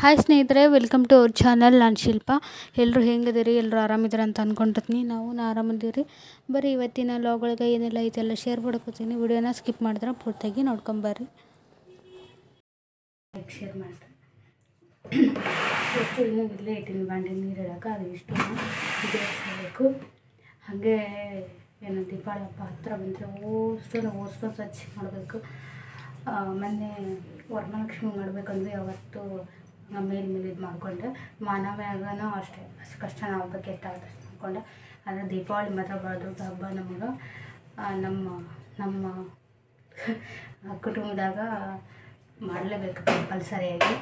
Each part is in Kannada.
ಹಾಯ್ ಸ್ನೇಹಿತರೆ, ವೆಲ್ಕಮ್ ಟು ಅವರ್ ಚಾನಲ್. ನಾನು ಶಿಲ್ಪ. ಎಲ್ಲರೂ ಹೆಂಗದಿರಿ? ಎಲ್ಲರೂ ಆರಾಮಿದ್ದೀರ ಅಂತ ಅಂದ್ಕೊಂಡಿರ್ತೀನಿ. ನಾವು ಆರಾಮಿದ್ದೀವಿ. ಬರೀ ಇವತ್ತಿನ ಲಾಗ್ ಒಳಗೆ ಏನೆಲ್ಲ ಐತೆಲ್ಲ ಶೇರ್ ಮಾಡ್ಕೊತೀನಿ. ವಿಡಿಯೋನ ಸ್ಕಿಪ್ ಮಾಡಿದ್ರೆ ಪೂರ್ತಿಯಾಗಿ ನೋಡ್ಕೊಂಬರ್ರಿ. ಶೇರ್ ಮಾಡ್ತೀನಿ. ಎಷ್ಟು ಇನ್ನೂ ಇಲ್ಲೇ ಇಟ್ಟಿನಿ ಬಾಂಡೆ ನೀರು ಇಡೋಕೆ. ಅದು ಇಷ್ಟು ಬೇಯಿಸಬೇಕು. ಹಾಗೆ ಏನು ದೀಪಾವಳಿ ಹಬ್ಬ ಹತ್ತಿರ ಬಂದರೆ ಓಡಿಸ್ಕೊಂಡು ಸ್ವಚ್ಛ ಮಾಡಬೇಕು. ಮೊನ್ನೆ ವರಮಹಾಲಕ್ಷ್ಮಿ ಮಾಡಬೇಕಂದ್ರೆ ಅವತ್ತು ಮೇಲೆ ಇದು ಮಾಡಿಕೊಂಡೆ. ಮಾನವ್ಯಾಗನೂ ಅಷ್ಟೇ ಕಷ್ಟ ನಾವು ಹಬ್ಬಕ್ಕೆ ಎಷ್ಟಾಗುತ್ತೆ ಅಷ್ಟು ಮಾಡಿಕೊಂಡೆ. ಆದರೆ ದೀಪಾವಳಿ ಮಾತ್ರ ಭಾಳ ದೊಡ್ಡ ಹಬ್ಬ ನಮಗೆ. ನಮ್ಮ ಕುಟುಂಬದಾಗ ಮಾಡಲೇಬೇಕು ಕಂಪಲ್ಸರಿಯಾಗಿ.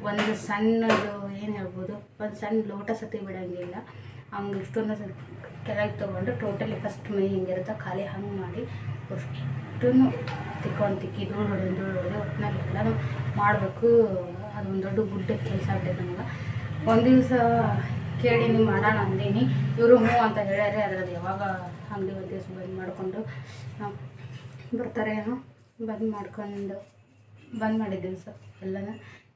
ಒಂದು ಸಣ್ಣದು ಏನು ಹೇಳ್ಬೋದು, ಒಂದು ಸಣ್ಣ ಲೋಟ ಸತಿ ಬಿಡೋಂಗಿಲ್ಲ. ಹಂಗೆ ಇಷ್ಟೊಂದು ಕೆಳಗೆ ತೊಗೊಂಡು ಟೋಟಲಿ ಫಸ್ಟ್ ಮೈ ಹಿಂಗಿರುತ್ತೆ ಖಾಲಿ ಹಂಗೆ ಮಾಡಿ ಅಷ್ಟೂ ತಿಕ್ಕಿ ಧೂಳು ಹೊಡೆದು ಒಟ್ಟಿನಲ್ಲಿ ಎಲ್ಲನೂ ಮಾಡಬೇಕು. ಅದೊಂದು ದೊಡ್ಡ ಗುಡ್ಡದ ಕೆಲಸ ಆಗ್ತೈತೆ ನಮಗೆ. ಒಂದು ದಿವಸ ಕೇಳಿ ನೀವು ಮಾಡೋಣ ಅಂದೀನಿ. ಇವರು ಹ್ಞೂ ಅಂತ ಹೇಳ್ಯಾರೆ. ಅದ್ರದ್ದು ಯಾವಾಗ ಅಂಗಡಿ ಒಂದು ದಿವಸ ಬಂದ್ ಮಾಡಿಕೊಂಡು ಬರ್ತಾರೇನೋ. ಬಂದ್ ಮಾಡಿದ ದಿವಸ ಎಲ್ಲನ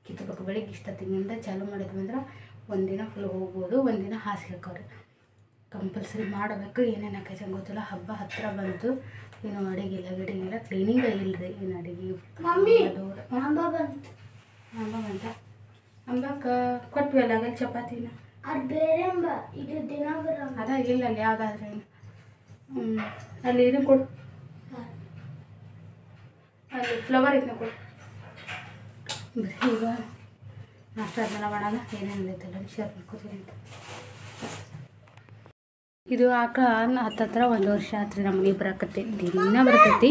ಕಿತ್ತಬೇಕು. ಬೆಳಿಗ್ಗೆ ಇಷ್ಟೊತ್ತಿನಿಂದ ಚಾಲು ಮಾಡಿದ್ವಿ ಅಂದ್ರೆ ಒಂದಿನ ಫುಲ್ ಹೋಗ್ಬೋದು, ಒಂದಿನ ಹಾಸಿಗೆ ಹಾಕೋರಿ ಕಂಪಲ್ಸರಿ ಮಾಡಬೇಕು. ಏನೇನು ಹಾಕೈತೆ ಗೊತ್ತಿಲ್ಲ. ಹಬ್ಬ ಹತ್ತಿರ ಬಂತು. ಇನ್ನು ಅಡುಗೆಲ್ಲ ಕ್ಲೀನಿಂಗ್ ಇಲ್ಲರಿ. ಇನ್ನು ಅಡುಗೆ ಬಂತ ಅಂಬಕ್ಕೆ ಕೊಟ್ವಿ ಅಲ್ಲ ಚಪಾತಿನ. ಅದು ಬೇರೆ ಇದು ದಿನ ಅದ ಇಲ್ಲ ಅಲ್ಲಿ ಯಾವುದಾದ್ರೆ ಅಲ್ಲಿ ಇದನ್ನು ಕೊಡು. ಅಲ್ಲಿ ಫ್ಲವರ್ ಇದನ್ನ ಕೊಡು. ಬರೀ ಈಗ ನಾಷ್ಟ ಆದ್ಮೇಲೆ ಮಾಡೋಣ. ಏನೇನು ಐತಲ್ಲ ಶೇರ್ ಮಾಡ್ಕೋತೀನಿ ಅಂತ. ಇದು ಆಕಳ ಹತ್ತತ್ರ 1 ವರ್ಷ ಆತ್ರಿ. ನಮ್ಮ ಮನೆ ಬರಕತ್ತಿ ದಿನ ಬರ್ತೈತಿ.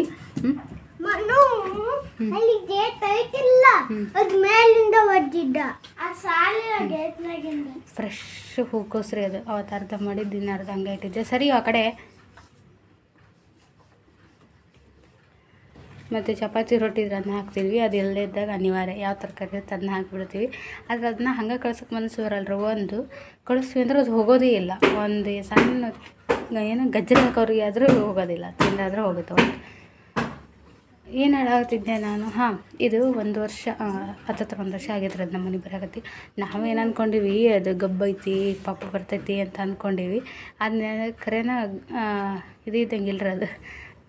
ಫ್ರೆಶ್ ಹೂಕೋಸ್ರಿ ಅದು. ಅವತ್ತು ಅರ್ಧ ಮಾಡಿ ದಿನ ಅರ್ಧ ಹಂಗೆ ಇಟ್ಟಿದ್ದೆ. ಸರಿ ಆ ಕಡೆ. ಮತ್ತು ಚಪಾತಿ ರೊಟ್ಟಿ ಇದ್ರೆ ಅದನ್ನ ಹಾಕ್ತಿದ್ವಿ. ಅದು ಇಲ್ಲದೇ ಇದ್ದಾಗ ಅನಿವಾರ್ಯ ಯಾವ ತರಕಾರಿ ಇರುತ್ತೆ ಅದನ್ನ ಹಾಕಿಬಿಡ್ತೀವಿ. ಆದರೆ ಅದನ್ನ ಹಂಗೆ ಕಳ್ಸೋಕೆ ಮನಸ್ಸು ಬರಲ್ರಿ. ಒಂದು ಕಳಿಸ್ತೀವಿ ಅಂದ್ರೆ ಅದು ಹೋಗೋದೇ ಇಲ್ಲ. ಒಂದು ಸಣ್ಣ ಏನು ಗಜ್ಜರಿ ಹಾಕೋರಿಗೆ ಆದರೂ ಹೋಗೋದಿಲ್ಲ. ತಿಂದಾದ್ರೆ ಹೋಗುತ್ತವೆ. ಏನು ಹೇಳಾಗ್ತಿದ್ದೆ ನಾನು? ಇದು 1 ವರ್ಷ ಹತ್ತತ್ರ 1 ವರ್ಷ ಆಗೈತ್ರಿ ಅದು ನಮ್ಮ ಮನೆ ಬರಾಕತ್ತಿ. ನಾವೇನು ಅಂದ್ಕೊಂಡಿವಿ ಅದು ಗಬ್ಬೈತಿ ಪಾಪ ಬರ್ತೈತಿ ಅಂತ ಅಂದ್ಕೊಂಡಿವಿ. ಅದನ್ನ ಖರೇನ ಇದು ಇದ್ದಂಗಿಲ್ರಿ. ಅದು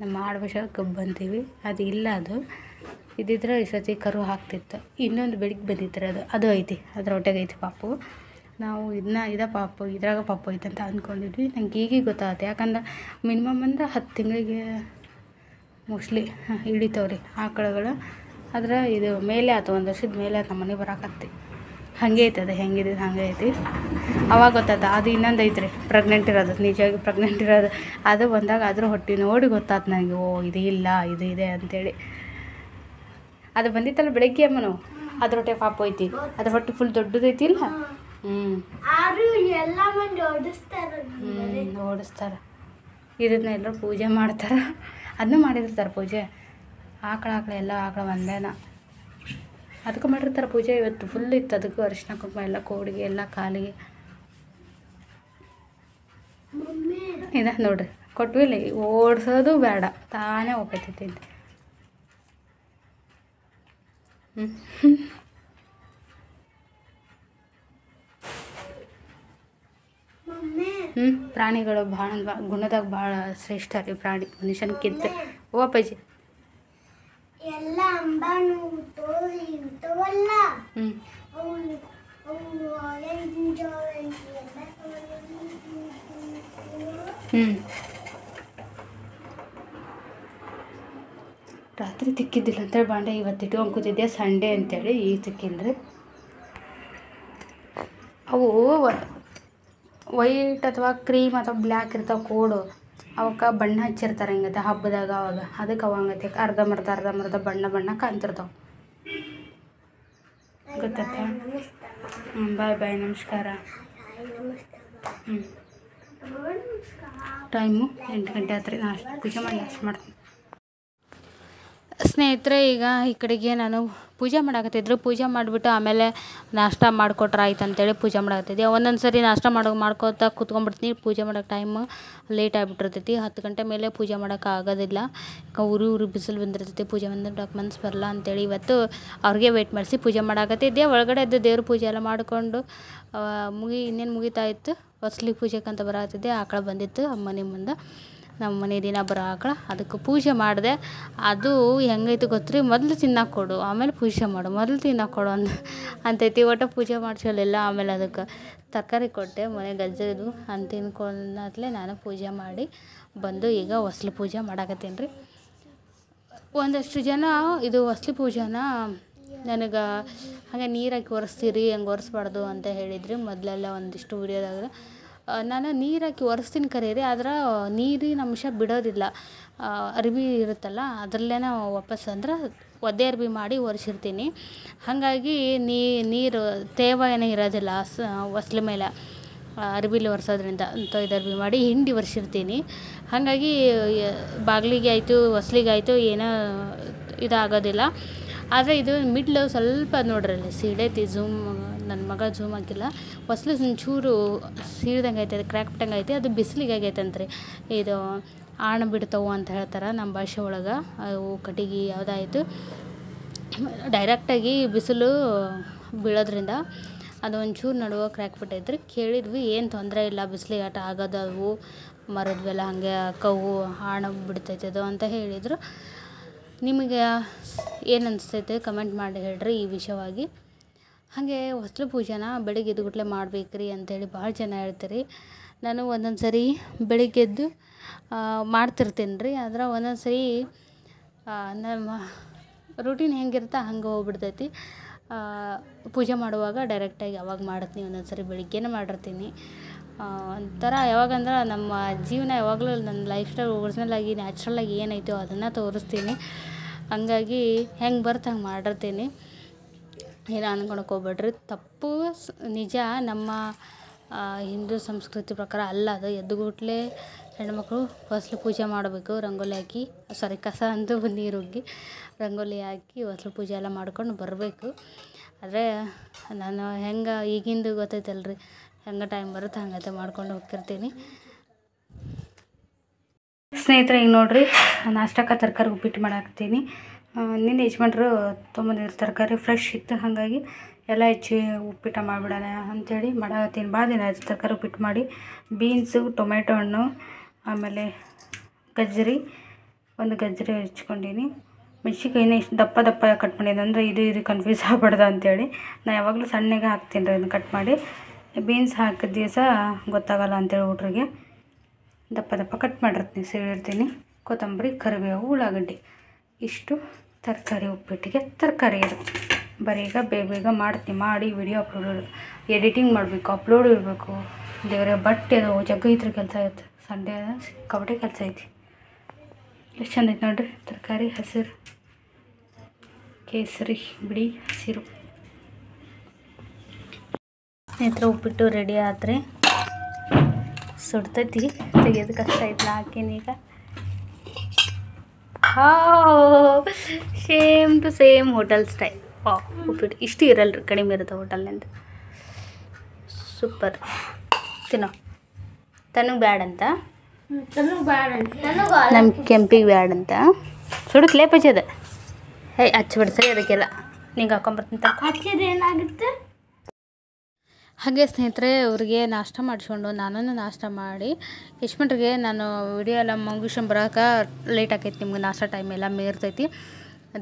ನಮ್ಮ ಆಡ್ಭಾಷೆ ಗಬ್ಬು ಅಂತೀವಿ. ಅದು ಇಲ್ಲ. ಅದು ಇದ್ದಿದ್ರೆ ಇಷ್ಟೊತ್ತಿ ಕರು ಹಾಕ್ತಿತ್ತು. ಇನ್ನೊಂದು ಬೆಳಿಗ್ಗೆ ಬಂದಿತ್ತು ಅದು ಐತಿ. ಅದ್ರ ಹೊಟ್ಟೆಗೆ ಐತಿ ಪಾಪು. ನಾವು ಪಾಪು ಇದ್ರಾಗ ಪಾಪು ಐತೆ ಅಂತ ಅಂದ್ಕೊಂಡಿದ್ವಿ. ನಂಗೆ ಈಗೀಗ ಗೊತ್ತಾಗುತ್ತೆ. ಯಾಕಂದ್ರೆ ಮಿನಿಮಮ್ ಅಂದ್ರೆ 10 ತಿಂಗಳಿಗೆ ಮೋಸ್ಟ್ಲಿ ಹಿಡಿತಾವ್ರಿ ಆಕಳುಗಳು. ಆದ್ರೆ ಇದು ಮೇಲೆ ಆಯ್ತು, 1 ವರ್ಷದ ಮೇಲೆ ಆಯ್ತು ನಮ್ಮ ಮನೆ ಬರಾಕತ್ತಿ. ಹಾಗೆ ಐತೆ ಅದು. ಹೆಂಗಿದೆ ಹಾಗೆ ಐತಿ. ಅವಾಗ ಗೊತ್ತಾಯ್ತು. ಅದು ಇನ್ನೊಂದು ಐತ್ರಿ ಪ್ರೆಗ್ನೆಂಟ್ ಇರೋದು. ನಿಜವಾಗಿ ಪ್ರೆಗ್ನೆಂಟ್ ಇರೋದು ಅದು ಬಂದಾಗ ಅದ್ರ ಹೊಟ್ಟೆ ನೋಡಿ ಗೊತ್ತಾಯ್ತು ನನಗೆ. ಓ ಇದು ಇಲ್ಲ ಇದು ಇದೆ ಅಂಥೇಳಿ. ಅದು ಬಂದಿತ್ತಲ್ಲ ಬೆಳಗ್ಗೆ ಅಮ್ಮನು. ಅದ್ರ ಹೊಟ್ಟೆ ಪಾಪು ಐತಿ. ಅದ್ರ ಹೊಟ್ಟೆ ಫುಲ್ ದೊಡ್ಡದೈತಿ ಇಲ್ಲ. ಓಡಿಸ್ತಾರೆ. ಇದನ್ನ ಎಲ್ಲರೂ ಪೂಜೆ ಮಾಡ್ತಾರೆ. ಅದನ್ನೂ ಮಾಡಿರ್ತಾರೆ ಪೂಜೆ. ಆಕಳ ಎಲ್ಲ ಆಕಳ ಒಂದೇನ ಅದಕ್ಕೆ ಮಾಡಿರ್ತಾರೆ ಪೂಜೆ. ಇವತ್ತು ಫುಲ್ ಇತ್ತು. ಅದಕ್ಕೂ ಅರಿಶಿನ ಕುಂಕುಮ ಎಲ್ಲ ಕೋಡಿಗೆ ಎಲ್ಲ ಕಾಲಿಗೆ ಇದೆ ನೋಡ್ರಿ. ಕೊಟ್ವಿಲ್ಲ ಓಡಿಸೋದು ಬೇಡ, ತಾನೇ ಹೋಗ್ತೈತಿ. ಪ್ರಾಣಿಗಳು ಭಾಳ ಗುಣದಾಗ ಭಾಳ ಶ್ರೇಷ್ಠ ರೀ ಪ್ರಾಣಿ ಮನುಷ್ಯನಕ್ಕಿಂತ. ಓ ಅಪ್ಪಾಜಿ ರಾತ್ರಿ ತಿಕ್ಕಿದ್ದಿಲ್ಲ ಅಂತೇಳಿ ಬಾಂಡೆ ಇವತ್ತು ಇಟ್ಕೊಂಡು ಕೂತಿದ್ದೆ. ಸಂಡೇ ಅಂತೇಳಿ ಈಗ ತಿಕ್ಕಿಲ್ರಿ. ಅವು ವೈಟ್ ಅಥವಾ ಕ್ರೀಮ್ ಅಥವಾ ಬ್ಲ್ಯಾಕ್ ಇರ್ತಾವೆ ಕೋಡು. ಅವಕ್ಕೆ ಬಣ್ಣ ಹಚ್ಚಿರ್ತಾರೆ ಹಿಂಗತ್ತೆ ಹಬ್ಬದಾಗ. ಅವಾಗ ಅದಕ್ಕೆ ಅವಂಗತ್ತೆ ಅರ್ಧಂಬರ್ಧ ಬಣ್ಣ ಕಾಣ್ತಿರ್ತಾವೆ. ಗೊತ್ತಾಯ್ತಾ? ಬಾಯ್ ನಮಸ್ಕಾರ. ಟೈಮು 8 ಗಂಟೆ ಆತ್ರಿ. ನಾನು ಪೂಜೆ ಮಾಡಿ ನಾಷ್ಟ ಮಾಡ್ತೀನಿ. ಸ್ನೇಹಿತರೆ, ಈಗ ಈ ಕಡೆಗೆ ನಾನು ಪೂಜೆ ಮಾಡಾಕತ್ತಿದ್ರು. ಪೂಜೆ ಮಾಡಿಬಿಟ್ಟು ಆಮೇಲೆ ನಾಷ್ಟ ಮಾಡಿಕೊಟ್ರೆ ಆಯ್ತು ಅಂತೇಳಿ ಪೂಜೆ ಮಾಡಾಕತ್ತಿದ್ದೆ. ಒಂದೊಂದು ಸರಿ ನಾಷ್ಟ ಮಾಡ್ಕೋತಾ ಕೂತ್ಕೊಂಡ್ಬಿಡ್ತೀನಿ. ಪೂಜೆ ಮಾಡೋಕೆ ಟೈಮ್ ಲೇಟ್ ಆಗಿಬಿಟ್ಟಿರ್ತೈತಿ. 10 ಗಂಟೆ ಮೇಲೆ ಪೂಜೆ ಮಾಡೋಕೆ ಆಗೋದಿಲ್ಲ. ಉರಿ ಬಿಸಿಲು ಬಂದಿರ್ತೈತಿ. ಪೂಜೆ ಬಂದಿರೋಕೆ ಮನ್ಸು ಬರಲ್ಲ ಅಂತೇಳಿ ಇವತ್ತು ಅವ್ರಿಗೆ ವೆಯ್ಟ್ ಮಾಡಿಸಿ ಪೂಜೆ ಮಾಡಾಕತ್ತಿದ್ದೆ. ಒಳಗಡೆ ಎದ್ದು ದೇವ್ರ ಪೂಜೆ ಎಲ್ಲ ಮಾಡಿಕೊಂಡು ಇನ್ನೇನು ಮುಗಿತಾಯಿತ್ತು. ಹೊಸ್ಲಿ ಪೂಜೆಗೆ ಅಂತ ಬರಾಕತ್ತಿದ್ದೆ. ಆಕಳ ಬಂದಿತ್ತು ಮನೆ ಮುಂದೆ, ನಮ್ಮ ಮನೆ ದಿನ ಬರೋ ಆಕಳ. ಅದಕ್ಕೆ ಪೂಜೆ ಮಾಡಿದೆ. ಅದು ಹೆಂಗೈತೆ ಗೊತ್ತ್ರಿ, ಮೊದಲು ತಿನ್ನಕ್ಕೆ ಕೊಡು ಆಮೇಲೆ ಪೂಜೆ ಮಾಡು, ಮೊದಲು ತಿನ್ನಕ್ಕೆ ಕೊಡು ಅಂತೈತಿ. ಒಟ್ಟು ಪೂಜೆ ಮಾಡಿಸಲಿಲ್ಲ. ಆಮೇಲೆ ಅದಕ್ಕೆ ತರಕಾರಿ ಕೊಟ್ಟೆ, ಮನೆ ಗಜ್ಜದು ಅಂತ ತಿನ್ಕೊಂಡ್ಲೇ ನಾನು ಪೂಜೆ ಮಾಡಿ ಬಂದು ಈಗ ಹೊಸ್ಲು ಪೂಜೆ ಮಾಡಾಕತ್ತೀನಿ ರೀ. ಒಂದಷ್ಟು ಜನ ಇದು ಹೊಸ್ಲು ಪೂಜೆನ ನನಗೆ ಹಾಗೆ ನೀರಾಕಿ ಒರೆಸ್ತೀರಿ, ಹಂಗೆ ಒರೆಸ್ಬಾರ್ದು ಅಂತ ಹೇಳಿದ್ರಿ ಮೊದಲೆಲ್ಲ ಒಂದಿಷ್ಟು ವಿಡಿಯೋದಾಗ. ನಾನು ನೀರಾಕಿ ಒರೆಸ್ತೀನಿ ಕರೀರಿ, ಆದ್ರೆ ನೀರಿನ ಅಂಶ ಬಿಡೋದಿಲ್ಲ. ಅರಿವಿ ಇರುತ್ತಲ್ಲ ಅದರಲ್ಲೇ ವಾಪಸ್ ಅಂದ್ರೆ ಒದ್ದೆ ಅರ್ಬಿ ಮಾಡಿ ಒರೆಸಿರ್ತೀನಿ. ಹಾಗಾಗಿ ನೀರು ತೇವ ಏನೂ ಇರೋದಿಲ್ಲ ಹೊಸ್ಲ ಮೇಲೆ ಅರ್ಬಿಲಿ ಒರೆಸೋದ್ರಿಂದ. ತೊಯ್ದು ಅರ್ಬಿ ಮಾಡಿ ಹಿಂಡಿ ಒರೆಸಿರ್ತೀನಿ. ಹಾಗಾಗಿ ಬಾಗಿಲಿಗೆ ಆಯಿತು ಹೊಸ್ಲಿಗೆ ಆಯಿತು ಏನೋ ಇದಾಗೋದಿಲ್ಲ. ಆದರೆ ಇದು ಮಿಡ್ಲು ಸ್ವಲ್ಪ ನೋಡ್ರಿ ಅಲ್ಲಿ ಸೀಡೈತಿ. ನನ್ನ ಮಗ ಝೂಮ್ ಹಾಕಿಲ್ಲ. ಹೊಸ್ಲು ಒಂಚೂರು ಸೀಳ್ದಂಗೆ ಐತೆ, ಅದು ಕ್ರ್ಯಾಕ್ ಬಿಟ್ಟಂಗೆ ಐತೆ. ಅದು ಬಿಸಿಲಿಗೆ ಆಗೈತಂತ್ರಿ. ಇದು ಆಣ ಬಿಡ್ತಾವೆ ಅಂತ ಹೇಳ್ತಾರೆ ನಮ್ಮ ಭಾಷೆ ಒಳಗೆ. ಅವು ಕಟ್ಟಿಗೆ ಯಾವುದಾಯ್ತು ಡೈರೆಕ್ಟಾಗಿ ಬಿಸಿಲು ಬೀಳೋದ್ರಿಂದ ಅದು ಒಂಚೂರು ನಡುವೆ ಕ್ರ್ಯಾಕ್ ಬಿಟ್ಟೈತ್ರಿ. ಕೇಳಿದ್ವಿ, ಏನು ತೊಂದರೆ ಇಲ್ಲ, ಬಿಸಿಲಿಗೆ ಆಟ ಆಗೋದವು, ಮರದ್ವೆಲ್ಲ ಹಾಗೆ ಕವು ಆಣ ಬಿಡ್ತೈತೆ ಅದು ಅಂತ ಹೇಳಿದರು. ನಿಮಗೆ ಏನು ಅನಿಸ್ತೈತೆ ಕಮೆಂಟ್ ಮಾಡಿ ಹೇಳ್ರಿ ಈ ವಿಷಯವಾಗಿ. ಹಾಗೆ ಹೊಸ್ಲು ಪೂಜೆನ ಬೆಳಿಗ್ಗೆ ಎದ್ದುಗುಟ್ಲೆ ಮಾಡ್ಬೇಕ್ರಿ ಅಂತೇಳಿ ಭಾಳ ಜನ ಹೇಳ್ತೀರಿ. ನಾನು ಒಂದೊಂದು ಸರಿ ಬೆಳಿಗ್ಗೆ ಎದ್ದು ಮಾಡ್ತಿರ್ತೀನಿ ರೀ. ಆದ್ರೆ ಒಂದೊಂದು ಸರಿ ನಮ್ಮ ರೂಟೀನ್ ಹೆಂಗಿರುತ್ತೆ ಹಂಗೆ ಹೋಗ್ಬಿಡ್ತೈತಿ. ಪೂಜೆ ಮಾಡುವಾಗ ಡೈರೆಕ್ಟಾಗಿ ಯಾವಾಗ ಮಾಡ್ತೀನಿ, ಒಂದೊಂದು ಸರಿ ಬೆಳಿಗ್ಗೆನೇ ಮಾಡಿರ್ತೀನಿ. ಒಂಥರ ಯಾವಾಗಂದ್ರೆ ನಮ್ಮ ಜೀವನ ಯಾವಾಗಲೂ ನನ್ನ ಲೈಫ್ ಸ್ಟೈಲ್ ಒರಿಜಿನಲಾಗಿ ನ್ಯಾಚುರಲಾಗಿ ಏನೈತೋ ಅದನ್ನು ತೋರಿಸ್ತೀನಿ. ಹಂಗಾಗಿ ಹೆಂಗೆ ಬರುತ್ತೆ ಹಂಗೆ ಮಾಡಿರ್ತೀನಿ. ಏನೋ ಅಂದ್ಕೊಳಕ್ಕೆ ಹೋಗ್ಬೇಡ್ರಿ. ತಪ್ಪು ನಿಜ, ನಮ್ಮ ಹಿಂದೂ ಸಂಸ್ಕೃತಿ ಪ್ರಕಾರ ಅಲ್ಲ ಅದು. ಎದ್ದುಗುಟ್ಲೆ ಹೆಣ್ಮಕ್ಳು ಹೊಸ್ಲು ಪೂಜೆ ಮಾಡಬೇಕು. ರಂಗೋಲಿ ಹಾಕಿ ಕಸ ಅಂದು ನೀರು ಉಗ್ಗಿ ರಂಗೋಲಿ ಹಾಕಿ ಹೊಸ್ಲು ಪೂಜೆ ಎಲ್ಲ ಮಾಡ್ಕೊಂಡು ಬರಬೇಕು. ಆದರೆ ನಾನು ಹೆಂಗೆ ಈಗಿಂದು ಗೊತ್ತೈತಲ್ರಿ, ಹೆಂಗೆ ಟೈಮ್ ಬರುತ್ತೆ ಹಂಗೈತೆ ಮಾಡ್ಕೊಂಡು ಹೋಗ್ತಿರ್ತೀನಿ. ಸ್ನೇಹಿತರೆ, ಈಗ ನೋಡಿರಿ ನಾಷ್ಟಕ್ಕೆ ತರಕಾರಿ ಉಪ್ಪಿಟ್ಟು ಮಾಡಾಕ್ತೀನಿ. ನಿನ್ನೆ ಯಜಮಾನ್ರು ತೊಗೊಂಬಂದಿದ್ರು ತರಕಾರಿ ಫ್ರೆಶ್ ಇತ್ತು. ಹಾಗಾಗಿ ಎಲ್ಲ ಹೆಚ್ಚಿ ಉಪ್ಪಿಟ್ಟು ಮಾಡಿಬಿಡೋಣ ಅಂಥೇಳಿ ಮಾಡಾಕತ್ತೀನಿ. ಭಾಳ ದಿನ ಆಯ್ತು ತರಕಾರಿ ಉಪ್ಪಿಟ್ಟು ಮಾಡಿ. ಬೀನ್ಸು, ಟೊಮೆಟೊ ಹಣ್ಣು, ಆಮೇಲೆ ಒಂದು ಗಜ್ಜರಿ ಹೆಚ್ಕೊಂಡೀನಿ. ಮೆಣ್ಸಿನ್ಕಾಯಿನ ಇಷ್ಟು ದಪ್ಪ ದಪ್ಪ ಕಟ್ ಮಾಡಿದ್ದು ಅಂದರೆ ಇದು ಕನ್ಫ್ಯೂಸ್ ಆಗ್ಬಾರ್ದು ಅಂಥೇಳಿ ನಾನು ಯಾವಾಗಲೂ ಸಣ್ಣಗೆ ಹಾಕ್ತೀನಿ ರೀ ಅದನ್ನು ಕಟ್ ಮಾಡಿ. ಬೀನ್ಸ್ ಹಾಕಿದ ದಿವಸ ಗೊತ್ತಾಗಲ್ಲ ಅಂಥೇಳಿ ಹುಡ್ರಿಗೆ ದಪ್ಪ ದಪ್ಪ ಕಟ್ ಮಾಡಿರ್ತೀನಿ, ಸೀಳಿರ್ತೀನಿ. ಕೊತ್ತಂಬರಿ, ಕರಿಬೇವು, ಉಳ್ಳಾಗಡ್ಡಿ, ಇಷ್ಟು ತರಕಾರಿ ಉಪ್ಪಿಟ್ಟಿಗೆ ತರಕಾರಿ ಇದು. ಬರೀಗ ಬೇಗ ಮಾಡ್ತೀನಿ. ಮಾಡಿ ವಿಡಿಯೋ ಎಡಿಟಿಂಗ್ ಮಾಡಬೇಕು, ಅಪ್ಲೋಡ್ ಇರಬೇಕು. ದೇವರೇ ಬಟ್ಟೆ ಅದು ಜಗ್ಗ ಇದ್ರ ಕೆಲಸ ಐತೆ. ಸಂಡೇ ಕಬಡ್ಡಿ ಕೆಲಸ ಐತಿ. ಎಷ್ಟು ಚಂದ ಐತೆ ನೋಡಿರಿ ತರಕಾರಿ. ಹಸಿರು, ಕೇಸರಿ, ಬಿಳಿ, ಹಸಿರು. ಸ್ನೇಹಿತರೆ, ಉಪ್ಪಿಟ್ಟು ರೆಡಿ ಆತ್ರಿ. ಸುಡ್ತೈತಿ, ತೆಗಿಯೋದು ಕಷ್ಟ ಐತೆ. ಹಾಕೀನೀಗ same to same hotel style. ಉಪ್ಪಿಟ್ಟು ಇಷ್ಟು ಇರಲ್ರಿ, ಕಡಿಮೆ ಇರುತ್ತೆ ಹೋಟೆಲ್ನಿಂದ. ಸೂಪರ್. ತಿನ್ನೋ. ತನಗೆ ಬ್ಯಾಡಂತ, ನಮ್ಮ ಕೆಂಪಿಗೆ ಬ್ಯಾಡಂತ ಸುಡಕ್ಕೆ ಲೇಪಚ್ಚಿ ಅದ. ಹಚ್ಚಿಬಿಡು ಸರಿ ಅದಕ್ಕೆಲ್ಲ. ನಿಂಗೆ ಹಾಕೊಂಬರ್ತೀನಿ ಏನಾಗುತ್ತೆ. ಹಾಗೆ ಸ್ನೇಹಿತರೆ, ಅವ್ರಿಗೆ ನಾಷ್ಟ ಮಾಡಿಸ್ಕೊಂಡು ನಾನು ನಾಷ್ಟ ಮಾಡಿ ಯಶ್ಮಂಟ್ರಿಗೆ ನಾನು ವಿಡಿಯೋ ಎಲ್ಲ ಮುಗಿಸ್ಕೊಂಡು ಬರೋಕೆ ಲೇಟ್ ಆಕೈತಿ. ನಿಮ್ಗೆ ನಾಷ್ಟ ಟೈಮ್ ಎಲ್ಲ ಮೀರ್ತೈತಿ.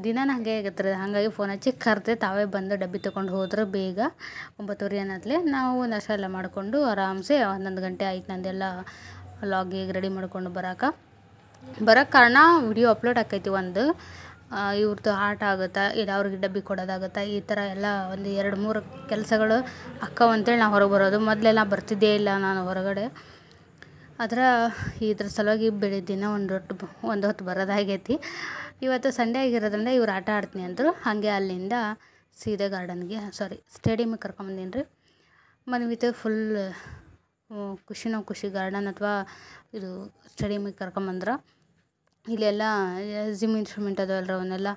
ದಿನ ಹಾಗೆ ಆಗತ್ತೆ. ಹಾಗಾಗಿ ಫೋನ್ ಹಚ್ಚಿ ಕರೆದೆ, ತಾವೇ ಬಂದು ಡಬ್ಬಿ ತೊಗೊಂಡು ಹೋದ್ರೆ ಬೇಗ 9:30 ಅನ್ನತ್ಲೆ ನಾವು ನಾಷ್ಟ ಎಲ್ಲ ಮಾಡಿಕೊಂಡು ಆರಾಮ್ಸೆ 11 ಗಂಟೆ ಆಯ್ತು. ನಂದೆಲ್ಲ ಲಾಗಿಗೆ ರೆಡಿ ಮಾಡ್ಕೊಂಡು ಬರೋಕೆ ಕಾರಣ ವಿಡಿಯೋ ಅಪ್ಲೋಡ್ ಆಕೈತಿ. ಒಂದು ಇವ್ರದ್ದು ಆಟ ಆಗುತ್ತಾ, ಇಲ್ಲ ಅವ್ರಿಗೆ ಡಬ್ಬಿ ಕೊಡೋದಾಗುತ್ತಾ, ಈ ಥರ ಎಲ್ಲ ಒಂದು 2-3 ಕೆಲಸಗಳು ಅಕ್ಕವಂತೇಳಿ ನಾವು ಹೊರಗೆ ಬರೋದು. ಮೊದಲೆಲ್ಲ ಬರ್ತಿದ್ದೇ ಇಲ್ಲ ನಾನು ಹೊರಗಡೆ. ಇದ್ರ ಸಲುವಾಗಿ ಬೆಳಿಗ್ಗೆನ ಒಂದು ಹೊತ್ತು ಬರೋದಾಗೈತಿ. ಇವತ್ತು ಸಂಡೇ ಆಗಿರೋದ್ರಿಂದ ಇವ್ರು ಆಟ ಆಡ್ತೀನಿ ಅಂದರು. ಹಾಗೆ ಅಲ್ಲಿಂದ ಸೀದಾ ಸ್ಟೇಡಿಯಮಿಗೆ ಕರ್ಕೊಂಬಂದೀನಿ ರೀ. ಮನ್ವಿತು ಫುಲ್ ಖುಷಿ ಗಾರ್ಡನ್ ಅಥವಾ ಇದು ಸ್ಟೇಡಿಯಮಿಗೆ ಕರ್ಕೊಂಬಂದ್ರೆ ಇಲ್ಲೆಲ್ಲ ಜಿಮ್ ಇನ್ಸ್ಟ್ರೂಮೆಂಟ್ ಅದಾವಲ್ರ ಅವನ್ನೆಲ್ಲ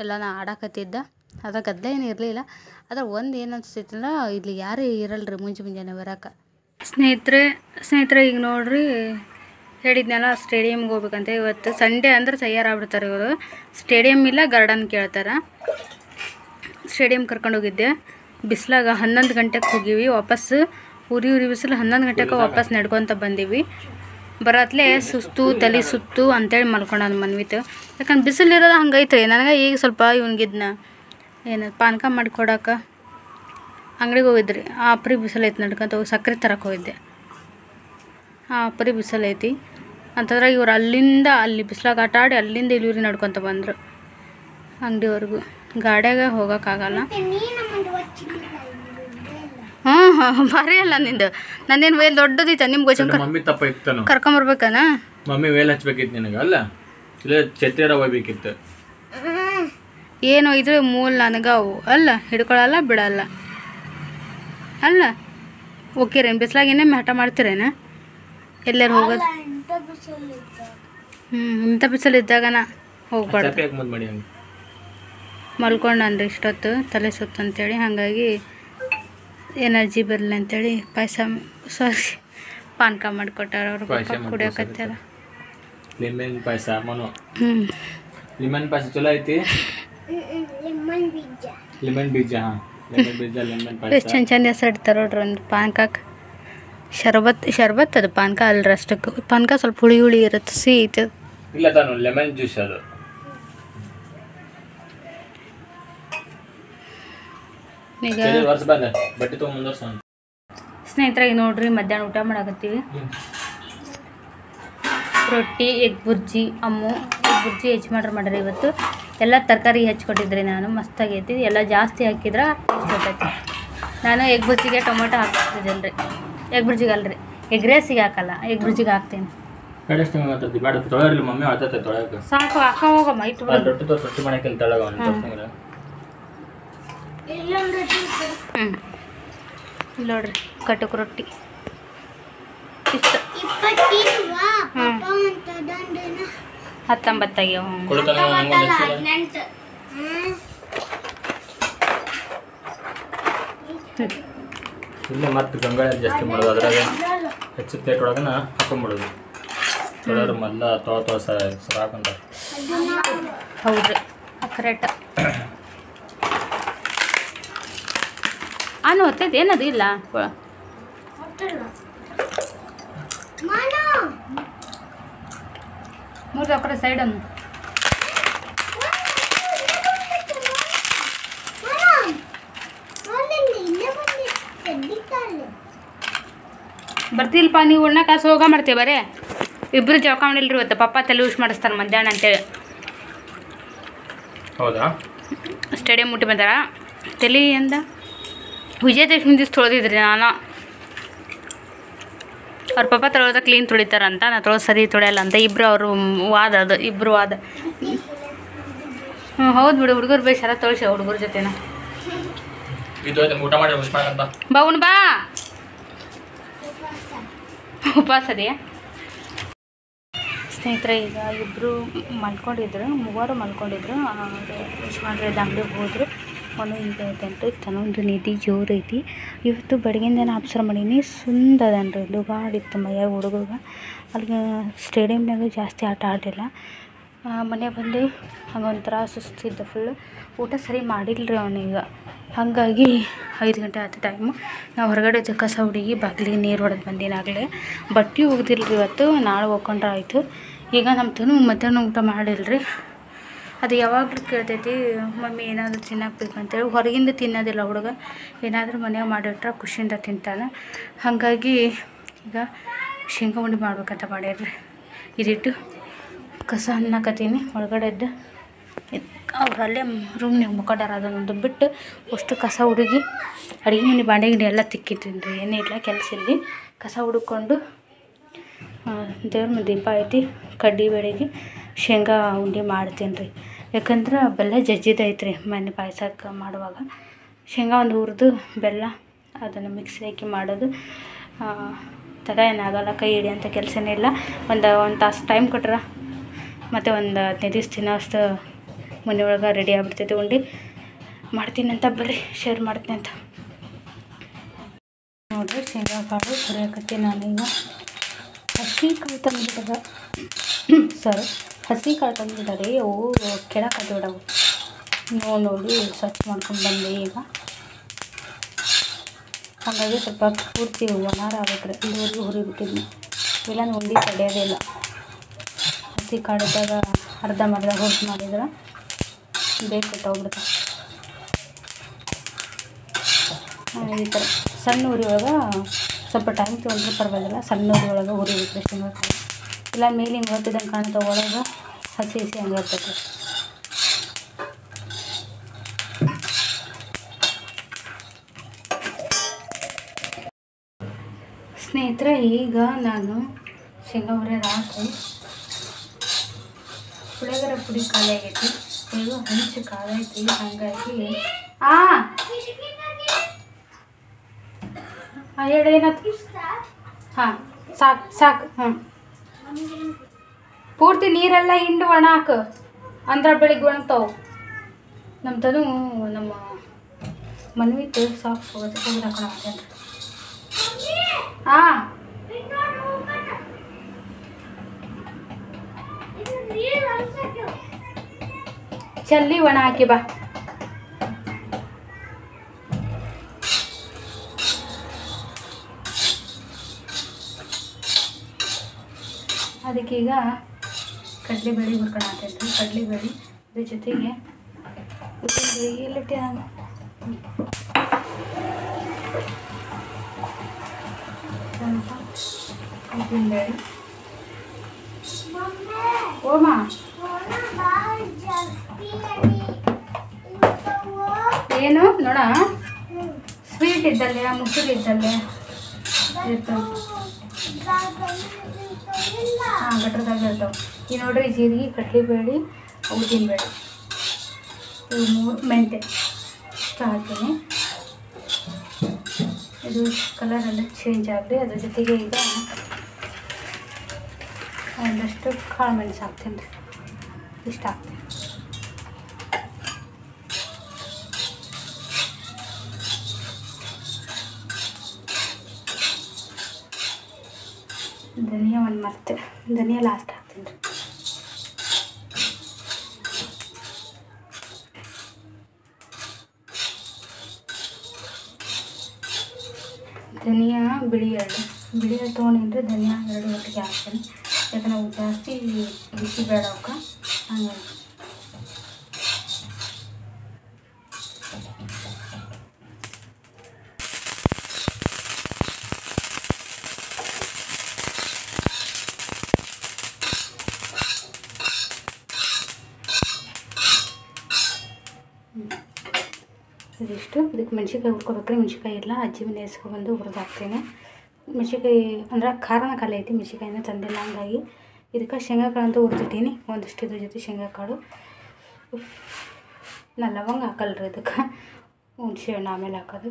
ಎಲ್ಲ ನಾ ಆಡಕತ್ತಿದ್ದ. ಅದ ಗದ್ದಲ ಏನು ಇರಲಿಲ್ಲ. ಅದ್ರ ಒಂದು ಏನು ಅನಿಸ್ತೈತಂದ್ರೆ ಇಲ್ಲಿ ಯಾರೂ ಇರಲ್ರಿ ಮುಂಜಾನೆ ಬರೋಕೆ. ಸ್ನೇಹಿತರೆ ಈಗ ನೋಡ್ರಿ ಹೇಳಿದ್ನಲ್ಲ ಸ್ಟೇಡಿಯಮ್ಗೆ ಹೋಗ್ಬೇಕಂತ. ಇವತ್ತು ಸಂಡೇ ಅಂದ್ರೆ ತಯಾರಾಗ್ಬಿಡ್ತಾರೆ ಇವರು. ಸ್ಟೇಡಿಯಮ್ ಇಲ್ಲ ಗಾರ್ಡನ್ ಕೇಳ್ತಾರೆ. ಸ್ಟೇಡಿಯಮ್ ಕರ್ಕೊಂಡೋಗಿದ್ದೆ. ಬಿಸಿಲಾಗ 11 ಗಂಟೆಗೆ ಹೋಗಿವಿ. ವಾಪಸ್ಸು ಉರಿ ಬಿಸಿಲು 11 ಗಂಟೆಗೆ ವಾಪಸ್ ನಡ್ಕೊತ ಬಂದೀವಿ. ಬರತ್ಲೇ ಸುಸ್ತು ತಲೆ ಸುತ್ತು ಅಂತೇಳಿ ಮಲ್ಕೊಂಡಾನ ಮನ್ವಿತು. ಯಾಕಂದ್ರೆ ಬಿಸಿಲು ಇರೋದು ಹಂಗೈತೆ ರೀ. ನನಗೆ ಈಗ ಸ್ವಲ್ಪ ಇವ್ನಿಗಿದ್ನ ಏನು ಪಾನಕ ಮಾಡಿಕೊಡಕ್ಕೆ ಅಂಗಡಿಗೆ ಹೋಗಿದ್ರಿ. ಆ ಅಪ್ರಿ ಬಿಸಿಲು ಐತಿ ನಡ್ಕೊಂತ ಹೋಗಿ ಸಕ್ಕರೆ ತರಕ್ಕೆ ಹೋಗಿದ್ದೆ. ಆ ಅಪ್ರಿ ಬಿಸಿಲು ಐತಿ ಅಂತಂದ್ರೆ ಇವ್ರು ಅಲ್ಲಿಂದ ಅಲ್ಲಿ ಬಿಸಿಲಾಗ ಆಟ ಆಡಿ ಅಲ್ಲಿಂದ ಇಲ್ಲಿವ್ರಿ ನಡ್ಕೊತ ಬಂದರು ಅಂಗಡಿವರೆಗೂ. ಗಾಡಿಯಾಗ ಹೋಗೋಕ್ಕಾಗಲ್ಲ. ಹಾಂ ಭಾರಿ ಅಲ್ಲ ನಿಂದು. ನಂದೇನು ವೇಲ್ ದೊಡ್ಡದೈತೆ ನಿಮ್ಗೆ ಗೋಚಂಕ ಮಮ್ಮಿ ತಪ್ಪ ಇತ್ತು ಕರ್ಕೊಂಬರ್ಬೇಕಾನ. ಮಮ್ಮಿ ವೇಲ್ ಹಚ್ಬೇಕಿತ್ತು ನಿನಗೆ ಅಲ್ಲ ಇಲ್ಲ ಛತ್ರಿಯಾರ ಹೋಗ್ಬೇಕಿತ್ತು. ಏನು ಇದ್ರೆ ಮೂಲ ನನಗೆ ಅವು ಅಲ್ಲ ಹಿಡ್ಕೊಳ್ಳಲ್ಲ ಬಿಡಲ್ಲ ಅಲ್ಲ. ಓಕೆರೇನು ಬಿಸಿಲಾಗೇನೇ ಹಠ ಮಾಡ್ತೀರೇನ ಎಲ್ಲರೂ ಹೋಗೋದು? ಇಂಥ ಬಿಸಿಲು ಇದ್ದಾಗನ ಹೋಗ್ಬಾರ್ದು. ಮಲ್ಕೊಂಡನ್ರಿ ಇಷ್ಟೊತ್ತು ತಲೆ ಸುತ್ತು ಅಂತೇಳಿ. ಹಾಗಾಗಿ ಎನರ್ಜಿ ಬರಲಿ ಅಂತೇಳಿ ಪಾನಕ ಮಾಡಿಕೊಟ್ಟಾರ ಅವ್ರು. ಕುಡಿಯೋಕತ್ತಾರ ಲೆಮನ್ ಪಾಯಸ. ಲೆಮನ್ ಪಾಯಸ ಚಲೋ ಐತಿ. ಲೆಮನ್ ಬೀಜ ಲೆಮನ್ ಪಾಯಸ ಎಷ್ಟು ಚಂದ ಹೆಸರು ಇಡ್ತಾರೆ ನೋಡ್ರಿ ಒಂದು ಪಾನಕಕ್ಕೆ. ಶರ್ಬತ್ ಅದು ಪಾನಕ ಅಲ್ರಿ ಅಷ್ಟಕ್ಕೆ. ಪಾನಕ ಸ್ವಲ್ಪ ಹುಳಿ ಇರುತ್ತೆ, ಸಿಹಿ ಐತೆ. ಇಲ್ಲ ತಾನು ಲೆಮನ್ ಜ್ಯೂಸ್ ಅದು. ಈಗ ಬಟ್ಟೆ ತೊಗೊಂಡು ಸ್ನೇಹಿತರೆ ಈಗ ನೋಡ್ರಿ ಮಧ್ಯಾಹ್ನ ಊಟ ಮಾಡಾಕತ್ತೀವಿ. ರೊಟ್ಟಿ ಎಗ್ ಬುರ್ಜಿ. ಎಗ್ ಬುರ್ಜಿ ಮಾಡ್ರಿ ಇವತ್ತು. ಎಲ್ಲ ತರಕಾರಿ ಹೆಚ್ಚಿಕೊಟ್ಟಿದ್ರಿ ನಾನು. ಮಸ್ತಾಗೈತಿ. ಎಲ್ಲ ಜಾಸ್ತಿ ಹಾಕಿದ್ರೆ ಇಷ್ಟೊತ್ತೈತಿ. ನಾನು ಎಗ್ ಬುರ್ಜಿಗೆ ಟೊಮೊಟೊ ಹಾಕ್ತಿದ್ದಲ್ರಿ. ಎಗ್ ಬುರ್ಜಿಗೆ ಅಲ್ರಿ, ಎಗ್ ರೈಸಿಗೆ ಹಾಕಲ್ಲ, ಎಗ್ ಬುರ್ಜಿಗೆ ಹಾಕ್ತೀನಿ. ಸಾಕು ಹಾಕ ಹೋಗಮ್ಮ ಇಟ್ಟು ರೊಟ್ಟಿ ಮಾಡಕ್ಕೆ ತಳಗ ನೋಡ್ರಿ ಕಟಕ್ ರೊಟ್ಟಿ ಇಷ್ಟ 19 ಆಗ್ಯಾವ. ಇಲ್ಲೇ ಮತ್ತೆ ಗಂಗಾಳ ಜಾಸ್ತಿ ಮಾಡೋದು. ಅದ್ರಾಗ ಹೆಚ್ಚು ಪ್ಲೇಟ್ ಒಳಗನ ಹಾಕೊಂಡ್ಬಿಡೋದು. ತೊಳೆಯೋರು ಮೊದಲ ಹಾಕೊಂಡ. ಹೌದ್ರಿ ಕರೆಕ್ಟ್. ಆನು ಹೊತ್ತೈತೆ ಏನದು ಇಲ್ಲ. ಮೂರು ಕಡೆ ಸೈಡನ್ನು ಬರ್ತಿಲ್ಪ ನೀವು ಉಣ್ಣ ಕಾಸು ಹೋಗ ಮಾಡ್ತೀವಿ. ಬರೇ ಇಬ್ಬರು ಜಳಕ ಮಾಡಿಲ್ರಿ ಇವತ್ತು. ಪಪ್ಪ ತಲೆ ಯೂಸ್ ಮಾಡಿಸ್ತಾರೆ ಮಧ್ಯಾಹ್ನ ಅಂತೇಳಿ. ಹೌದಾ? ಸ್ಟೇಡಿಯಂ ಮುಟ್ಟಿ ಬಂದಾರ. ತಲೆ ಅಂದ ವಿಜಯದಶಮಿ ದಿವ್ಸ ತೊಳೆದಿದ್ರಿ ನಾನು. ಅವ್ರ ಪಪ್ಪ ತೊಳೆದ ಕ್ಲೀನ್ ತೊಳಿತಾರಂತ, ನಾ ತೊಳೆದು ಸರಿ ತೊಳೆಯಲ್ಲ ಅಂತ. ಇಬ್ಬರು ವಾದ. ಹೌದು ಬಿಡು. ಹುಡುಗರು ಬೇಸಾರ ತೊಳ್ಸಿ ಹುಡುಗರ ಜೊತೆನ. ಬಾ ಉಣ್ ಬಾ. ಉಪವಾಸ ಅದೆಯಾ ಸ್ನೇಹಿತರೆ? ಈಗ ಇಬ್ಬರು ಮಲ್ಕೊಂಡಿದ್ರು, ಮೂವರು ಮಲ್ಕೊಂಡಿದ್ರು. ಮಾಡ್ರಿ ಅಂಗಡಿಗೆ ಹೋದ್ರು. ಅವನು ಈಗ ಐತನ್ರಿ. ತನ್ನೊಂದು ನಿಧಿ ಜೋರು ಐತಿ. ಇವತ್ತು ಬೆಳಗ್ಗಿಂದ ಅಬ್ಸರ್ವ್ ಮಾಡೀನಿ. ಸುಂದದನ್ರಿ ಲುಗಾಡಿತ್ತು ಮೈಯಾಗ ಹುಡುಗ. ಅಲ್ಲಿ ಸ್ಟೇಡಿಯಮ್ನಾಗ ಜಾಸ್ತಿ ಆಟ ಆಡಲಿಲ್ಲ. ಮನೆ ಬಂದು ಹಂಗೊಂಥರ ಸುಸ್ತಿದ್ದ ಫುಲ್ಲು. ಊಟ ಸರಿ ಮಾಡಿಲ್ಲರಿ ಅವನೀಗ. ಹಾಗಾಗಿ 5 ಗಂಟೆ ಆದ ಟೈಮು. ನಾವು ಹೊರಗಡೆ ಕಸ ಹುಡುಗಿ ಬಾಗಿಲಿಗೆ ನೀರು ಹೊಡೆದು ಬಂದಿನಾಗಲೇ. ಬಟ್ಟೆ ಒಗ್ದಿಲ್ರಿ ಇವತ್ತು, ನಾಳೆ ಒಗ್ಕೊಂಡ್ರೆ ಆಯಿತು. ಈಗ ನಮ್ಮ ತನು ಮಧ್ಯಾಹ್ನ ಊಟ ಮಾಡಿಲ್ರಿ. ಅದು ಯಾವಾಗಲೂ ಕೇಳ್ತೈತಿ, ಮಮ್ಮಿ ಏನಾದರೂ ತಿನ್ನಕ್ಬೇಕಂತೇಳಿ. ಹೊರಗಿಂದ ತಿನ್ನೋದಿಲ್ಲ ಹುಡುಗ. ಏನಾದರೂ ಮನೆಯಾಗ ಮಾಡಿಟ್ರೆ ಖುಷಿಯಿಂದ ತಿಂತಾನೆ. ಹಾಗಾಗಿ ಈಗ ಶೇಂಗಾ ಉಂಡೆ ಮಾಡ್ಬೇಕಂತ ಮಾಡ್ಯಾರ್ರಿ. ಇದಿಟ್ಟು ಕಸ ಅನ್ನಕತ್ತೀನಿ ಒಳಗಡೆದ್ದು. ಅವ್ರು ಅಲ್ಲೇ ರೂಮ್ನಾಗ ಮುಖಂಡಾರ. ಅದನ್ನೊಂದು ಬಿಟ್ಟು ಅಷ್ಟು ಕಸ ಹುಡುಗಿ ಅಡುಗೆ ಮನೆ ಬಾಂಡೆ ಗಿಂಡೆ ಎಲ್ಲ ತಿಕ್ಕಿಟ್ಟಿನಿ ರೀ. ಏನೇ ಇಲ್ಲ ಕೆಲಸ ಇಲ್ಲಿ. ಕಸ ಹುಡುಕೊಂಡು ದೇವ್ರ ಮನೆ ದೀಪ ಐತಿ. ಕಡ್ಡಿ ಬೇಳೆಗೆ ಶೇಂಗಾ ಉಂಡೆ ಮಾಡ್ತೀನಿ ರೀ. ಯಾಕಂದ್ರೆ ಬೆಲ್ಲ ಜಜ್ಜಿದೈತೆ ರೀ. ಮನೆ ಪಾಯಸಕ್ಕೆ ಮಾಡುವಾಗ ಶೇಂಗಾ ಒಂದು ಹುರಿದು ಬೆಲ್ಲ ಅದನ್ನು ಮಿಕ್ಸಿ ಹಾಕಿ ಮಾಡೋದು. ತಡ ಏನಾಗಲ್ಲ, ಕೈ ಹಿಡಿಯೋಂಥ ಕೆಲಸನೇ ಇಲ್ಲ. ಒಂದು ತಾಸು ಟೈಮ್ ಕೊಟ್ರೆ ಮತ್ತು ಒಂದು 15 ದಿವಸ ತಿನ್ನೋ ಅಷ್ಟು ಮನೆಯೊಳಗೆ ರೆಡಿ ಆಗಿಬಿಡ್ತೈತಿ. ಉಂಡು ಮಾಡ್ತೀನಿ ಅಂತ ಬರ್ರಿ ಶೇರ್ ಮಾಡ್ತೀನಿ ಅಂತ. ನೋಡಿರಿ ಶೇಂಗಾ ಕಾಳು ಹುರಿಯಾಕತ್ತಿ. ನಾನೀಗ ಹಸಿ ಕಾಳು ತಂದುಬಿಟ್ಟದ ಹಸಿ ಕಾಳು ತಂದುಬಿಟ್ಟಾರೆ. ಅವು ಕೆಳಕ್ಕೆ ಬಿಡವು ನೋಡಿ ಸ್ವಚ್ಛ ಮಾಡ್ಕೊಂಡು ಬಂದೆ ಈಗ. ಹಾಗಾಗಿ ಸ್ವಲ್ಪ ಪೂರ್ತಿ ಒಣಾರ ಆಗ್ಬೇಕ್ರಿ, ಇದುವರೆಗೂ ಹುರಿಬಿಟ್ಟಿದ್ನಿ. ಇಲ್ಲ ಉಂಡೆ ತಡೆಯೋದೇ ಇಲ್ಲ. ಹಸಿ ಕಾಳಿದ್ದಾಗ ಅರ್ಧಂಬರ್ಧ ಹುರಿದು ಮಾಡಿದ್ರೆ ಬೇಕು ತೊಗೊಬಿಡ್ತಾರೆ. ಈ ಥರ ಸಣ್ಣ ಉರಿ ಒಳಗೆ ಸ್ವಲ್ಪ ಟೈಮ್ ತೊಗೊಂಡ್ರೆ ಪರವಾಗಿಲ್ಲ. ಸಣ್ಣ ಉರಿ ಒಳಗೆ ಹುರಿಬೇಕು ಶೇಂಗಾ ಕಾಳು. ಇಲ್ಲ ಮೇಲೆ ಹಿಂಗೆ ಹೊತ್ತಿದಂಗೆ ಕಾಣ್ತಾ ಒಳಗೆ ಹಸಿ ಹಂಗೆ ಇರ್ತೈತೆ. ಸ್ನೇಹಿತರೆ, ಈಗ ನಾನು ಶೇಂಗಾ ಹುರಿಯೋದು ಹಾಕಿ ಪುಳಿಯೋಗರೆ ಪುಡಿ ಖಾಲಿ ಆಗೈತಿ. ಈಗ ಹಂಚು ಕಾಲೈತಿ. ಹಾಗಾಗಿ ಹೇಳಿ ಏನಾಯ್ತು? ಹಾಂ ಸಾಕು. ಪೂರ್ತಿ ನೀರೆಲ್ಲ ಹಿಂಡು ಒಣ ಹಾಕು, ಅಂದ್ರೆ ಬೆಳಿಗ್ಗೆ ಒಣಗ್ತಾವೆ. ನಮ್ಮ ಮನ್ವಿತ್ತು ಸಾಕು ಹೋಗೋದು ಹಾಕೋಣ. ಹಾಂ ಜಲ್ದಿ ಒಣ ಹಾಕಿ ಬಾ. ಅದಕ್ಕೀಗ ಕಡಲೆಬೇಳೆ ಹುರ್ಕೊಂಡು ಹಾಕೈತಿ. ಕಡಲೆಬೇಳೆ ಅದ್ರ ಜೊತೆಗೆ ಎಲ್ಲಿಟ್ಟೆ ನಾನು ಉದ್ದಿನಬೇಳೆ. ಓಮ ಏನು ನೋಡ, ಸ್ವೀಟ್ ಇದ್ದಲ್ಲೇ ಮುಸುರು ಇದ್ದಲ್ಲೇ ಇರ್ತವೆ. ಹಾಂ ಗಟ್ರದಾಗ ಇರ್ತಾವೆ. ಈ ನೋಡ್ರಿ ಜೀರಿಗೆ, ಕಡಲೆಬೇಳೆ, ಉದ್ದಿನಬೇಳೆ, ಇವು 3 ಮೆಂತೆ ಇಷ್ಟು ಹಾಕ್ತೀನಿ. ಇದು ಕಲರೆಲ್ಲ ಚೇಂಜ್ ಆಗಲಿ. ಅದ್ರ ಜೊತೆಗೆ ಈಗ ಒಂದಷ್ಟು ಕಾಳು ಮೆಣಸು ಹಾಕ್ತೀನಿ ರೀ. ಇಷ್ಟು ಹಾಕ್ತೀನಿ. ಧನಿಯಾ ಒಂದು ಮರ್ತೆ, ಧನಿಯಾ ಲಾಸ್ಟ್ ಹಾಕ್ತೀನಿ ರೀ. ಧನಿಯಾ ಬಿಳಿ ಎಳ್ಳು ತೊಗೊಂಡಿನ್ರಿ. ಧನಿಯಾ 2 ಒಟ್ಟಿಗೆ ಹಾಕ್ತೀನಿ. ಯಾಕಂದ್ರೆ ನಾವು ಜಾಸ್ತಿ ಬಿಸಿ ಬೇಡ ಅವಕ್ಕೆ. ಹಂಗಾಗಿ ಇದಿಷ್ಟು. ಇದಕ್ಕೆ ಮೆಣ್ಸಿನ್ಕಾಯಿ ಹುರ್ಕೋಬೇಕ್ರಿ. ಮೆಣ್ಸಿನ್ಕಾಯಿ ಎಲ್ಲ ಅಜ್ಜಿ ಮನೆ ಎಸ್ಕೊಬಂದು ಹುರಿದು ಹಾಕ್ತೀನಿ. ಮೆಣ್ಸಿನ್ಕಾಯಿ ಅಂದ್ರೆ ಖಾರನ ಖಾಲಿ ಐತಿ, ಮೆಣ್ಸಿನ್ಕಾಯಿನ ತಂದಿಲ್ಲ. ಹಂಗಾಗಿ ಇದಕ್ಕೆ ಶೇಂಗಾ ಕಾಳು ಅಂತ ಹುರಿದಿಟ್ಟೀನಿ. ಒಂದಿಷ್ಟು ಇದ್ರ ಜೊತೆ ಶೇಂಗಾ ಕಾಳು. ನಾನು ಲವಂಗ ಹಾಕಲ್ರಿ ಇದಕ್ಕೆ, ಹುಣಸೆ ಹಣ್ಣು ಆಮೇಲೆ ಹಾಕೋದು.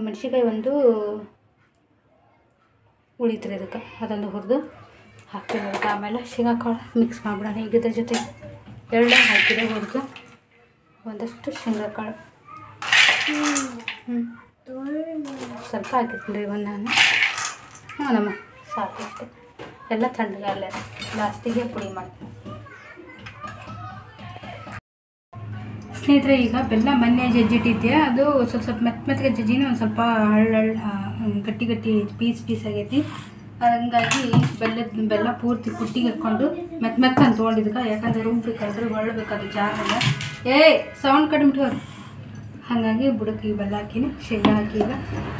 ಮೆಣ್ಸಿನ್ಕಾಯಿ ಒಂದು ಉಳಿತ್ರಿ ಇದಕ್ಕೆ, ಅದೊಂದು ಹುರಿದು ಹಾಕ್ತೀನಿ. ಅದಕ್ಕೆ ಆಮೇಲೆ ಶೇಂಗಾ ಕಾಳು ಮಿಕ್ಸ್ ಮಾಡಿಬಿಡೋಣ. ಈಗ ಇದ್ರ ಜೊತೆ ಎಳ್ಳು ಹಾಕಿದೆ ಹುರಿದು, ಒಂದಷ್ಟು ಶೇಂಗಾ ಕಾಳು ಸ್ವಲ್ಪ ಹಾಕಿರ್ತೀನಿ ರೀ ಒಂದು ನಾನು. ನಮ್ಮ ಸಾಕು ಅಷ್ಟೇ. ಎಲ್ಲ ತಣ್ಣಗಾಗಲ್ಲ, ಲಾಸ್ಟಿಗೆ ಪುಡಿ ಮಾಡ್ತೀನಿ. ಸ್ನೇಹಿತರೆ, ಈಗ ಬೆಲ್ಲ ಮೊನ್ನೆ ಜಜ್ಜಿಟ್ಟಿದ್ದೆ. ಅದು ಸ್ವಲ್ಪ ಮೆತ್ತಗೆ ಜಜ್ಜಿನ ಒಂದು ಸ್ವಲ್ಪ ಗಟ್ಟಿ ಪೀಸ್ ಆಗೈತಿ. ಹಂಗಾಗಿ ಬೆಲ್ಲ ಪೂರ್ತಿ ಕುಟ್ಟಿಗೆ ಹಾಕ್ಕೊಂಡು ಮೆತ್ತ ಅಂತ ತೊಗೊಂಡಿದ್ದಕ್ಕೆ. ಯಾಕಂದ್ರೆ ರುಬ್ಬೇಕಾದ್ರೆ ಒಳ್ಳಬೇಕಾದ್ರೆ ಜಾರಲ್ಲ. ಸೌಂಡ್ ಕಡಿಮೆ. ಹಾಗಾಗಿ ಬುಡಕ್ಕೆ ಈ ಬೆಲ್ಲ ಹಾಕಿನಿ, ಶೇಂಗಾ ಹಾಕಿ ಈಗ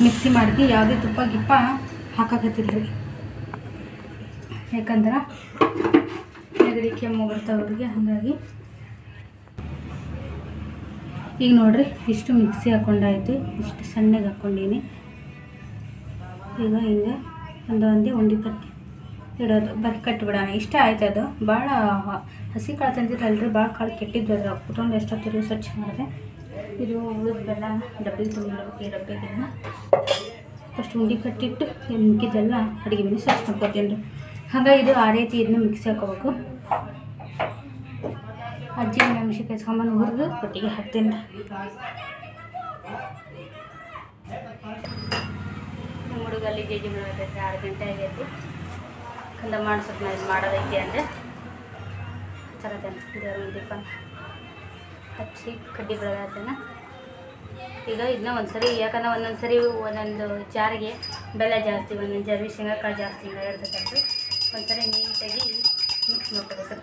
ಮಿಕ್ಸಿ ಮಾಡ್ತೀನಿ. ಯಾವುದೇ ತುಪ್ಪ ಗಿಪ್ಪ ಹಾಕಕತ್ತಿಲ್ರಿ, ಯಾಕಂದ್ರೆ ನೆಗಡಿ ಕೆಮ್ಮು ಬರ್ತಾವ್ರಿಗೆ. ಹಾಗಾಗಿ ಈಗ ನೋಡ್ರಿ ಇಷ್ಟು ಮಿಕ್ಸಿ ಹಾಕ್ಕೊಂಡಾಯ್ತು. ಇಷ್ಟು ಸಣ್ಣಗೆ ಹಾಕ್ಕೊಂಡೀನಿ. ಈಗ ಹಿಂಗೆ ಒಂದೇ ಉಂಡೆ ಕಟ್ಟಿ ಇಡೋದು, ಬರೀ ಕಟ್ಟಿಬಿಡೋಣ. ಇಷ್ಟ ಆಯ್ತು. ಅದು ಭಾಳ ಹಸಿ ಕಾಳು ತಂದಿರಲ್ರಿ, ಭಾಳ ಕಾಳು ಕೆಟ್ಟಿದ್ದು. ಅದ್ರ ಕುತ್ಕೊಂಡು ಎಷ್ಟೊತ್ತಿರು ಸ್ವಚ್ಛ ಮಾಡಿದೆ. ಇದು ಉಳಿದ ಬೆಲ್ಲ ಡಬ್ಬಿಗೆ ತುಂಬಿಡ್ಬೇಕು. ಈ ಡಬ್ಬಿಗೆಲ್ಲ ಫಸ್ಟ್ ಉಂಡೆ ಕಟ್ಟಿಟ್ಟು ಮಿಕ್ಕಿದ್ದೆಲ್ಲ ಅಡುಗೆ ಮನೆ ಸ್ವಚ್ಛ ಮಾಡ್ಕೊತೀನಿ ರೀ. ಹಾಗಾಗಿ ಇದು ಆ ರೀತಿ ಇದನ್ನ ಮಿಕ್ಸಿ ಹಾಕೋಬೇಕು. ಅಜ್ಜಿ ಮೆಣಸಿನ್ಕಾಯಿ ಸಾಮಾನು ಹುರಿದು ಒಟ್ಟಿಗೆ ಹಾಕ್ತೀನಿ. ನಮ್ಮ ಹುಡುಗ ಅಲ್ಲಿ ಜೇಜಿ ಮಾಡಬೇಕೈತೆ 6 ಗಂಟೆ ಆಗೈತಿ. ಕಂದ ಮಾಡಿಸೋದು ಇದು ಮಾಡೋದೈತಿ ಅಂದರೆ ಚರತೇನೆ ದೇವ್ರ ದೀಪ ಹಚ್ಚಿ ಕಡ್ಡಿ ಬೆಳಗತ್ತೇನೆ. ಈಗ ಇದನ್ನ ಒಂದ್ಸರಿ ಯಾಕಂದ್ರೆ ಒಂದೊಂದು ಜಾರಿಗೆ ಬೆಲ್ಲ ಜಾಸ್ತಿ, ಒಂದೊಂದು ಜಾರಿಗೆ ಶೇಂಗಾಕಾಳು ಜಾಸ್ತಿ ಇರ್ತೈತೆ. ಒಂದ್ಸರಿ ನೀಟಾಗಿ ಮಿಕ್ಸ್ ಮಾಡ್ಕೋಬೇಕು.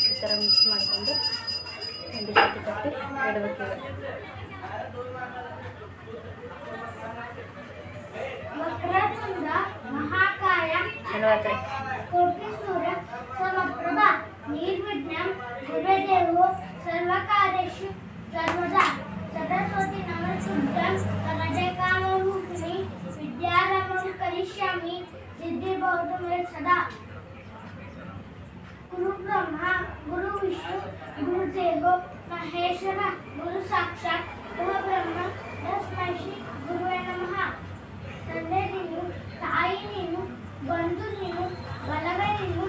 ಈ ಥರ ಮಿಕ್ಸ್ ಮಾಡಿಕೊಂಡು ಒಂದು ಕಟ್ಟಿ ಇಡಬೇಕು. ಚಲೋ ಆಯ್ತು. ಸರ್ವಕಾರ್ಯೇಷು ಸರ್ವದಾ ಸರಸ್ವತಿ ನಮಸ್ತುಭ್ಯಂ ಸರ್ವದೇಕಾಮರೂಪಿಣಿ ವಿದ್ಯಾರಂಭಂ ಕರಿಷ್ಯಾಮಿ ಸಿದ್ಧಿರ್ಭವತು ಮೇ ಸದಾ. ಗುರು ಬ್ರಹ್ಮ ಗುರು ವಿಷ್ಣು ಗುರುದೇವೋ ಮಹೇಶ್ವರ ಗುರು ಸಾಕ್ಷಾತ್ ಪರಬ್ರಹ್ಮ ತಸ್ಮೈ ಶ್ರೀ ಗುರುವೇ ನಮಃ. ತಂದೆ ನೀನು, ತಾಯಿ ನೀನು, ಬಂಧು ನೀನು, ಬಲಗೈ ನೀನು,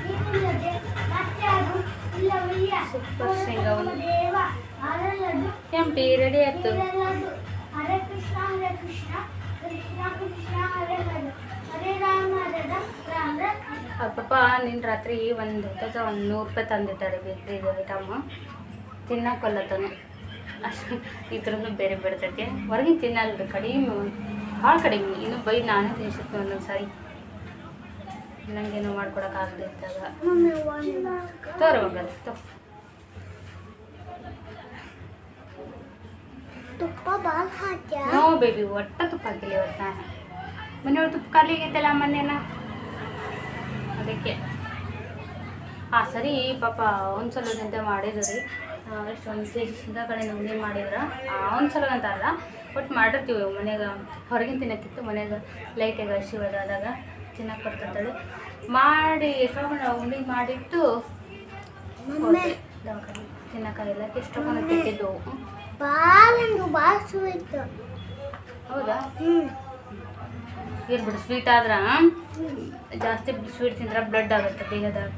ನೀನಿಲ್ಲದೆ ಮತ್ಯಾರು ಇಲ್ಲವಯ್ಯ. ಸೂಪರ್ ಶೇಂಗಾವನ್ನು ದೇವ ಅರಳದು ಕೆಂಪಿ ರೆಡಿ ಆಯ್ತು. ಇರಲದು. ಹರೇ ಕೃಷ್ಣ ಕೃಷ್ಣ ಕೃಷ್ಣ ಹರೇ ಹರೇ ಹರೇ ರಾಮ ರಾಮ ರಾಮ. ಪಾಪ ನಿನ್ನ ರಾತ್ರಿ ಒಂದು $100 ತಂದಿಟ್ಟಾರೆ ಬೇಕ್ರಿದು ಐಟಮ್. ತಿನ್ನಕ್ಕೊಲ್ಲತಾನೆ ಅಷ್ಟು. ಇದ್ರೂ ಬೇರೆ ಬಿಡ್ತೈತೆ. ಹೊರಗಿನ ತಿನ್ನಲ್ರಿ, ಕಡಿಮೆ, ಭಾಳ ಕಡಿಮೆ. ಇನ್ನು ಬೈದು ನಾನೇ ತಿನ್ಸುತ್ತೆ ಒಂದೊಂದು ಸಾರಿ. ನಂಗೇನು ಮಾಡ್ಕೊಡೋಕ್ಕಾಗದೆ ಇದ್ದಾಗ ತೋರವಾಗಲ್ಲ. ತುಪ್ಪ ಬಾಲ್ ಹಾಕ್ಯಾ? ನೋ ಬೇಬಿ, ಒಟ್ಟ ತುಪ್ಪ ಹಾಕಿಲ್ಲ ಇವತ್ತು ನಾನು. ಮನೆಯೊಳಗೆ ತುಪ್ಪ ಖಾಲಿ ಆಗೈತಲ್ಲ ಮೊನ್ನೆನ, ಅದಕ್ಕೆ. ಸರಿ ಪಾಪ ಒಂದ್ಸಲ ನಿಂತೆ ಮಾಡಿದ್ರು ರೀ. ಎಷ್ಟೊಂದು ಕೆ ಜಿ ಶೇಂಗಾಕಾಳು ಉಂಡೆ ಮಾಡಿದ್ರೆ ಒಂದ್ಸಲ ಅಂತ ಅಲ್ಲ, ಒಟ್ಟು ಮಾಡಿರ್ತೀವಿ ಮನೆಯಾಗ. ಹೊರಗಿನ ತಿನ್ನಕ್ಕಿತ್ತು, ಮನೆಯಾಗ ಲೈಟಾಗಿ ಹಸಿ ಒಳಗಾದಾಗ ತಿನ್ನಕ್ಕೆ ಬರ್ತಂತೇಳಿ ಮಾಡಿ ಎಷ್ಟೊಂದು ಉಂಡೆ ಮಾಡಿಟ್ಟು ದವಾಖಾನೆ ತಿನ್ನಕ್ಕಾಗಿಲ್ಲ. ಎಷ್ಟೊಂದು ತಿಂತಿದ್ದೆವು. ಭಾಳ ಸ್ವೀಟ್. ಹೌದಾ? ಏನು ಬಿಡು, ಸ್ವೀಟ್ ಆದ್ರೆ ಜಾಸ್ತಿ ಸ್ವೀಟ್ ತಿಂದ್ರೆ ಬ್ಲಡ್ ಆಗುತ್ತೆ ದೇಹದಾಗ.